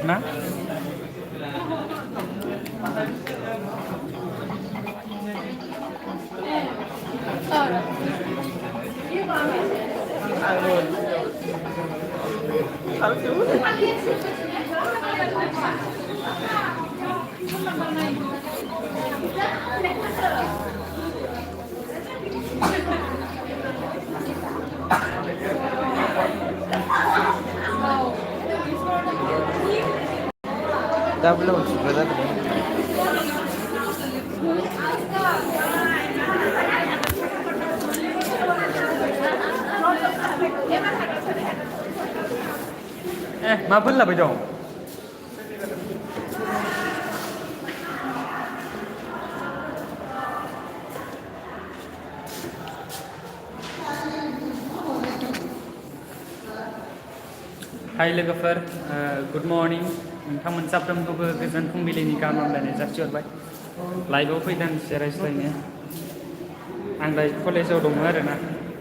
Na? Dah belum sudah dah. Maaf lah bejong. Hai लोगोफोर, good morning नोंथांमोन साफ्रोमखौबो गोजोन फुंबिलिनि गाहाम हामलायनाय जासिहरबाय। लाइभआव फैदों रायज्लायनो। आं दायो कलेजाव दङ आरोना।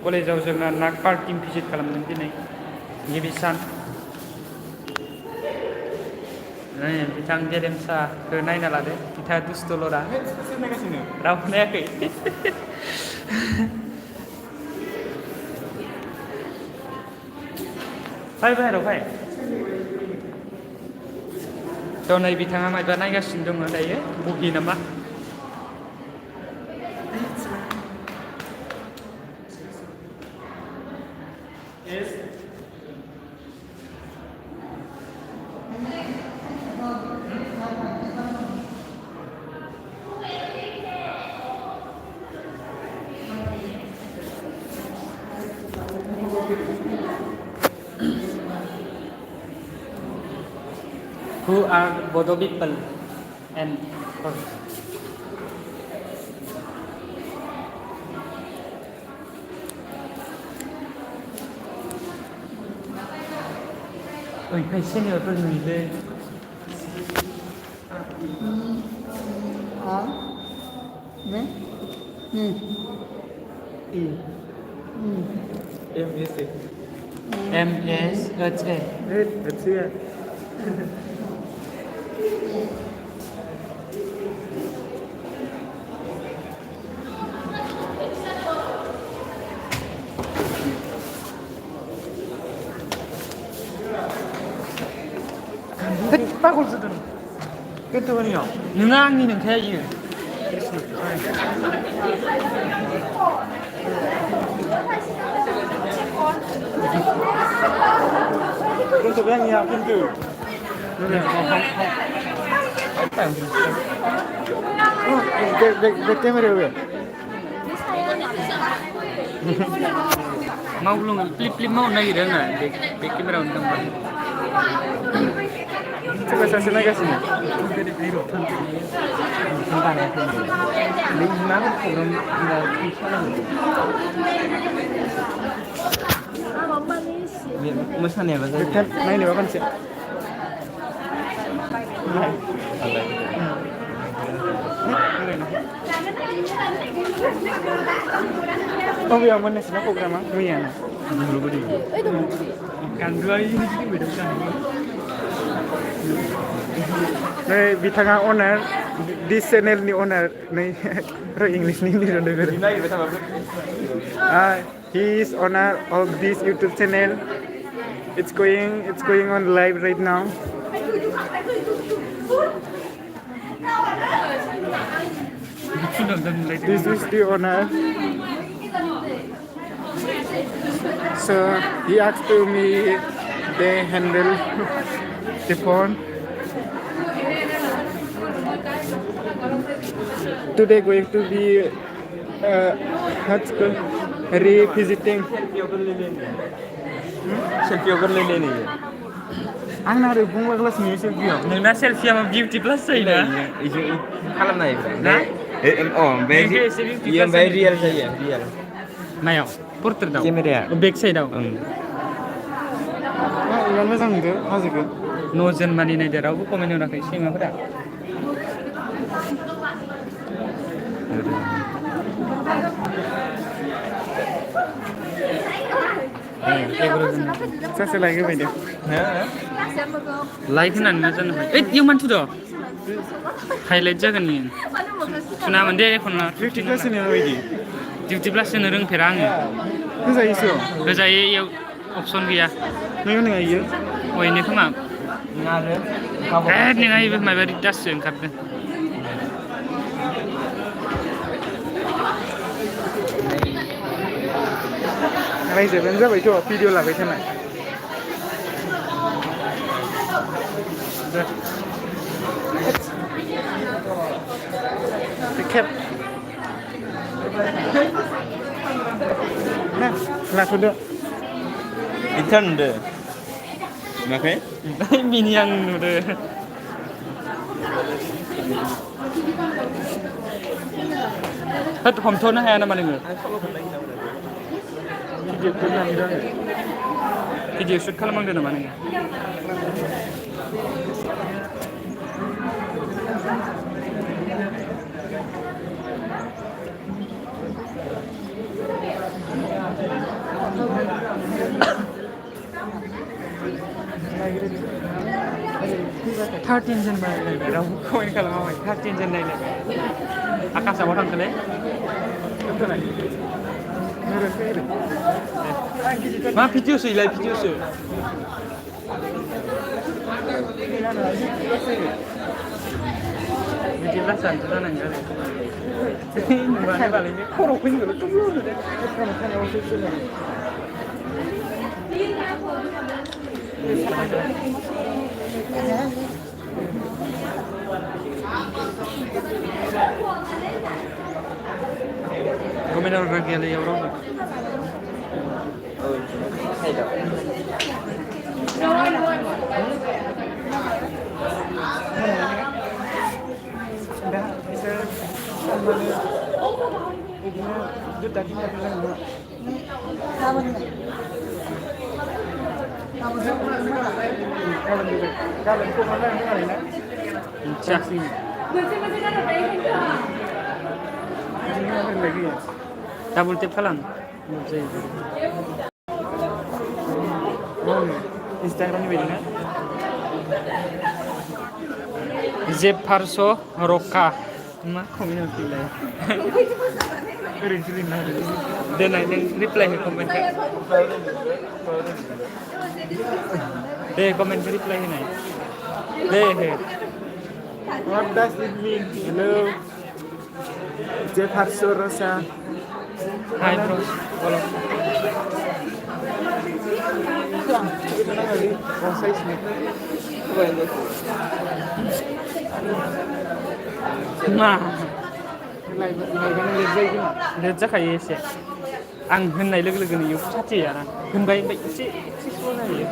कलेजाव जोंना नाग पार्क टिम भिजिट खालामदों दिनै गिबि सान। बिथां गेरेमसाखौ नायना लादो, बिथाङा दुस्थ'ल'रा रावबो नायाखै। फाय बाहेराव फाय। थ' नै बिथाङा मायबा नायगासिनो दङ दायो, बुगि नामा? Who are bodo people and Oy, seniorफोर नुयोलै। Ne? MSA. Bagul sudah. Kita ni ya. Nengang ni neng kayak gini. Pintu yang ya pintu. Oh, the camera away. Mau belum flip mau naik dah nggak? Back camera untuk coba saya naikkan dari biru tentang apa ini? Lima program tinggal Mesan ya bahasa? Dekat, main di mana sih? Oh yang mana sih programnya? Muian. Dulu budi. Kan dua ini juga beda kan? Nih, bitanga owner, this channel ni owner, nih, ro English ni ni ronde ber. He is owner of this YouTube channel. It's going on live right now. This is the owner. So he asked to me they handle the phone. Today going to be revisiting. Selfie over le लेने है। आं ना रे बुंला glass में selfie हो। नंगा selfie ama beauty plus सही ना? इसे खालाम ना इब्रा। ना? ये real saja, real. Mayo, portrait dah. Kamera. Back side dah. Yang macam tu, macam tu. Nozen mani ni dia rawu komen orang kai sih apa dah? सासे लाइक होबाय दे हो लाइक होनानै मा जानो हायो ओइ इयाव मानथु दं हाइलाइट जागोन नि थुनामोन दे एखनना डिउटि क्लास होनाया माबायदि डिउटि प्लास होनो रोंफेरा आङो होजायोसो होजायो इयाव अपसन गैया नों होनाया इयो अयनो खोमा नोंहा आरो नोंहा इबो माबा दाससो ओंखारदों रायजाबानो जाबायथ' भिडिअ लाबाय थानाय खेब लाथ'दो इन्टार नुदो नुवाखै मिनि आं नुदो होद हमथ'नो हाया नामा नोङो भिडिअ शुट खालामनांदो नामा नोङो थार्टिन जोन नायलायबाय रावबो कमेन्ट खालामाखै 13 जोन नायलायबाय आकाशाव थांखोलै मा भिडिअसो इलाय भिडिअसो बिदिब्ला जानोथ' जानांगौ आरो नुवानो बालायनो खर'खौ कमेन्ट हरग्रा गैयालै इयाव रावबो दा बिसोर बिदिनो जुथा थिनथा गाबोन खमा जागोन आरोना डाबल टेप खालाम इन्सटाग्रामनि बायदि ना जेफारस' रका मा कमेन्ट हरफिनलाय ओरैनोसो लिरना होदो देनाय नों रिप्लाइ हो कमेन्टखौ दे कमेन्टखौ रिप्लाइ होनाय दे हो What does it mean? Hello. Jefferson Rosa. Hi bro. Follow. मा लेट जाखायो एसे आं होननाय लोगो लोगोनो इयाव साथियाना होनबाय ओमफ्राय एसे स्ल' जायो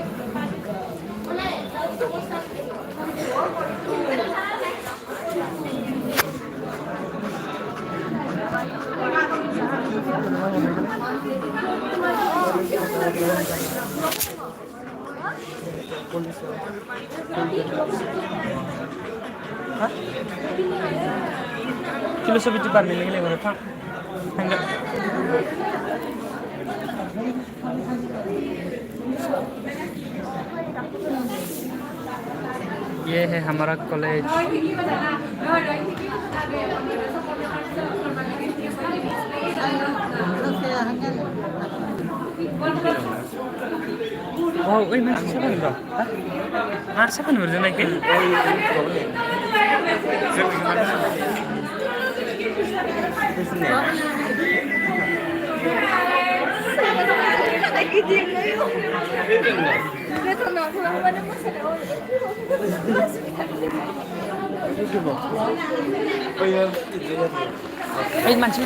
फिल'सफि डिपार्टमेन्टनि लेंहरो थांगोन ये है हमारा college wow oy masih siapa nih bro hah siapa nih berjalan lagi Ay, mansil,